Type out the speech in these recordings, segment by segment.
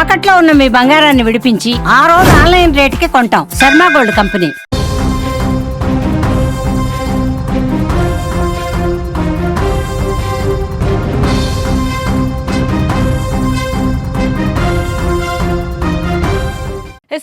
తాకట్లో ఉన్న మీ బంగారాన్ని విడిపించి ఆ రోజు ఆన్లైన్ రేటుకి కొంటాం. Sharma gold company.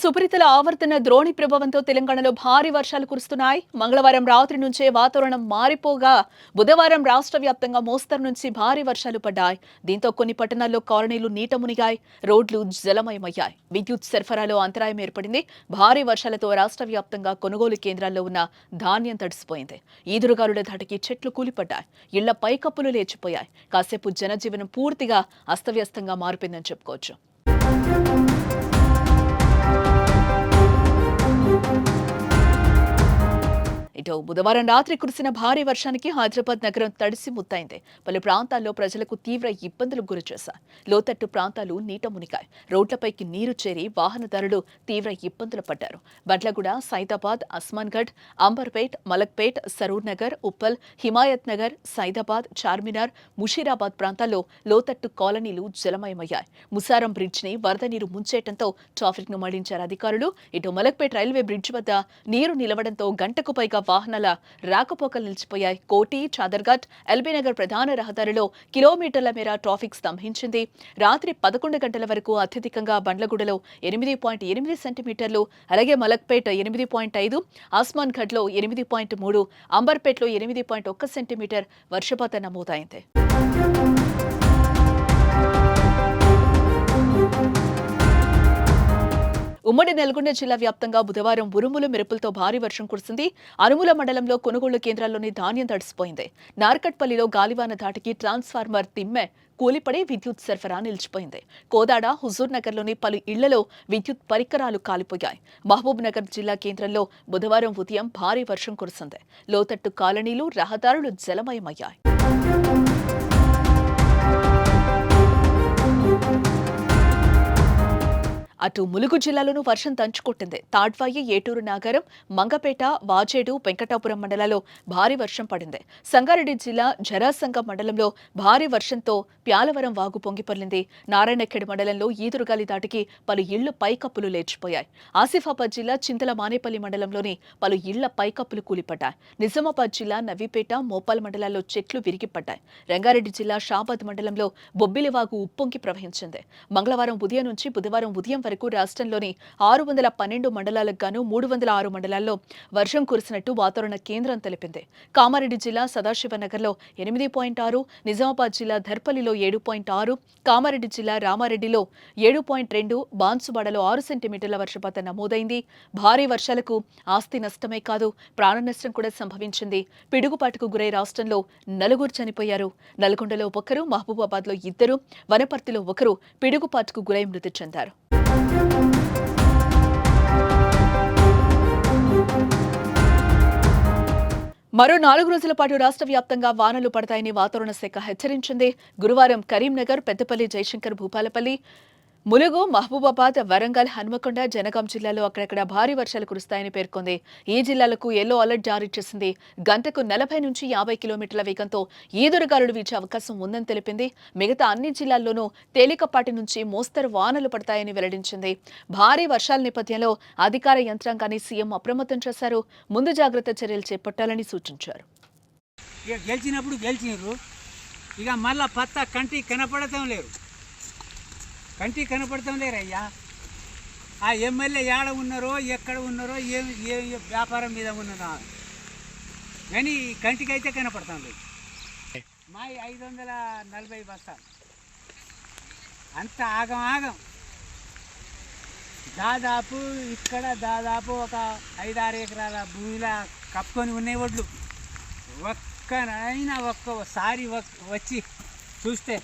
సుపరితల ఆవర్తన ద్రోణి ప్రభావంతో తెలంగాణలో భారీ వర్షాలు కురుస్తున్నాయి. మంగళవారం రాత్రి నుంచే వాతావరణం మారిపోగా బుధవారం రాష్ట్ర వ్యాప్తంగా మోస్తరు నుంచి భారీ వర్షాలు పడ్డాయి. దీంతో కొన్ని పట్టణాల్లో కాలనీలు నీట మునిగాయి, రోడ్లు జలమయమయ్యాయి. విద్యుత్ సరఫరాలో అంతరాయం ఏర్పడింది. భారీ వర్షాలతో రాష్ట్ర వ్యాప్తంగా కొనుగోలు కేంద్రాల్లో ఉన్న ధాన్యం తడిసిపోయింది. ఈదురుగాలుల ధాటికి చెట్లు కూలిపడ్డాయి, ఇళ్ల పైకప్పులు లేచిపోయాయి. కాసేపు జనజీవనం పూర్తిగా అస్తవ్యస్తంగా మారిపోయిందని చెప్పుకోవచ్చు. ఇటు బుధవారం రాత్రి కురిసిన భారీ వర్షానికి హైదరాబాద్ నగరం తడిసి ముత్తైంది. పలు ప్రాంతాల్లో ప్రజలకు తీవ్ర ఇబ్బందులకు గురిచేశాయి. లోతట్టు ప్రాంతాలు నీట మునిగాయి, రోడ్లపైకి నీరు చేరి వాహనదారులు తీవ్ర ఇబ్బందులు పడ్డారు. బండ్లగూడ, సైదాబాద్, అస్మాన్గఢ్, అంబర్పేట్, మలక్పేట్, సరూర్ నగర్, ఉప్పల్, హిమాయత్ నగర్, సైదాబాద్, చార్మినార్, ముషీరాబాద్ ప్రాంతాల్లో లోతట్టు కాలనీలు జలమయమయ్యాయి. ముసారం బ్రిడ్జ్ ని వరద నీరు ముంచేయడంతో ట్రాఫిక్ ను మళ్లించారు అధికారులు. ఇటు మలక్పేట్ రైల్వే బ్రిడ్జ్ వద్ద నీరు నిలవడంతో గంటకు పైగా వాహనాల రాకపోకలు నిలిచిపోయాయి. కోటి, చాదర్ఘాట్, ఎల్బీనగర్ ప్రధాన రహదారిలో కిలోమీటర్ల మేర ట్రాఫిక్ స్తంభించింది. రాత్రి 11 గంటల వరకు అత్యధికంగా బండ్లగూడలో 8.8 సెంటీమీటర్లు, అలాగే మలక్పేట్ 8.5, ఆస్మాన్గఢ్లో 8.3, అంబర్పేట్లో 8.1 సెంటీమీటర్ వర్షపాతం నమోదైంది. ఉమ్మడి నల్గొండ జిల్లా వ్యాప్తంగా బుధవారం ఉరుములు మెరుపులతో భారీ వర్షం కురిసింది. అనుముల మండలంలో కొనుగోలు కేంద్రాల్లోని ధాన్యం తడిసిపోయింది. నార్కట్పల్లిలో గాలివాన ధాటికి ట్రాన్స్ఫార్మర్ తిమ్మె కూలిపడి విద్యుత్ సరఫరా నిలిచిపోయింది. కోదాడ, హుజూర్ నగర్లోని పలు ఇళ్లలో విద్యుత్ పరికరాలు కాలిపోయాయి. మహబూబ్ నగర్ జిల్లా కేంద్రంలో బుధవారం ఉదయం భారీ వర్షం కురిసింది. లోతట్టు కాలనీలు, రహదారులు జలమయమయ్యాయి. అటు ములుగు జిల్లాలోనూ వర్షం దంచుకొట్టింది. తాడ్వాయి, ఏటూరు నాగారం, మంగపేట, వాజేడు, వెంకటాపురం మండలాల్లో భారీ వర్షం పడింది. సంగారెడ్డి జిల్లా జరాసంగ మండలంలో భారీ వర్షంతో ప్యాలవరం వాగు పొంగిపొర్లింది. నారాయణఖేడ్ మండలంలో ఈదురుగాలి దాటికి పలు ఇళ్లు పైకప్పులు లేచిపోయాయి. ఆసిఫాబాద్ జిల్లా చింతల మానేపల్లి మండలంలోని పలు ఇళ్ల పైకప్పులు కూలిపడ్డాయి. నిజామాబాద్ జిల్లా నవీపేట, మోపాల్ మండలాల్లో చెట్లు విరిగిపడ్డాయి. రంగారెడ్డి జిల్లా షాబాద్ మండలంలో బొబ్బిలివాగు ఉప్పొంగి ప్రవహించింది. మంగళవారం ఉదయం నుంచి బుధవారం ఉదయం వరకు రాష్ట్రంలోని 612 మండలాలకు గాను 306 మండలాల్లో వర్షం కురిసినట్టు వాతావరణ కేంద్రం తెలిపింది. కామారెడ్డి జిల్లా సదాశివనగర్లో 8.6, నిజామాబాద్ జిల్లా ధర్పల్లిలో 7.6, కామారెడ్డి జిల్లా రామారెడ్డిలో 7.2, బాన్సువాడలో 6 సెంటీమీటర్ల వర్షపాతం నమోదైంది. భారీ వర్షాలకు ఆస్తి నష్టమే కాదు, ప్రాణ నష్టం కూడా సంభవించింది. పిడుగుపాటుకు గురై రాష్ట్రంలో 4 చనిపోయారు. నల్గొండలో 1, మహబూబాబాద్లో 2, వనపర్తిలో 1 పిడుగుపాటుకు గురై మృతి చెందారు. మరో 4 రోజుల పాటు రాష్ట్ర వ్యాప్తంగా వానలు పడతాయని వాతావరణ శాఖ హెచ్చరించింది. గురువారం కరీంనగర్, పెద్దపల్లి, జయశంకర్, భూపాలపల్లి, ములుగు, మహబూబాబాద్, వరంగల్, హన్మకొండ, జనగాం జిల్లాలో అక్కడక్కడ భారీ వర్షాలు కురుస్తాయని పేర్కొంది. ఈ జిల్లాలకు ఎల్లో అలర్ట్ జారీ చేసింది. గంటకు 40 నుంచి 50 కిలోమీటర్ల వేగంతో ఈదురుగాలులు వీచే అవకాశం ఉందని తెలిపింది. మిగతా అన్ని జిల్లాల్లోనూ తేలికపాటి నుంచి మోస్తరు వానలు పడతాయని వెల్లడించింది. భారీ వర్షాల నేపథ్యంలో అధికార యంత్రాంగాన్ని సీఎం అప్రమత్తం చేశారు. ముందు జాగ్రత్త చర్యలు చేపట్టాలని సూచించారు. గెలిచినప్పుడు గెలిచినారు, ఇక మళ్ళా పత్తా కంటికి కనపడటం లేరు, కంటికి కనపడతాం లేరయ్యా. ఆ ఎమ్మెల్యే ఏడ ఉన్నారో, ఎక్కడ ఉన్నారో, ఏ వ్యాపారం మీద ఉన్నారో కానీ కంటికి అయితే కనపడతాం లేదు. మా 540 బస్తాలు అంత ఆగం ఆగం. దాదాపు ఇక్కడ ఒక 5-6 ఎకరాల భూమిలా కప్పుకొని ఉన్నాయి ఒడ్లు. ఒక్కనైనా ఒక్కసారి వచ్చి చూస్తే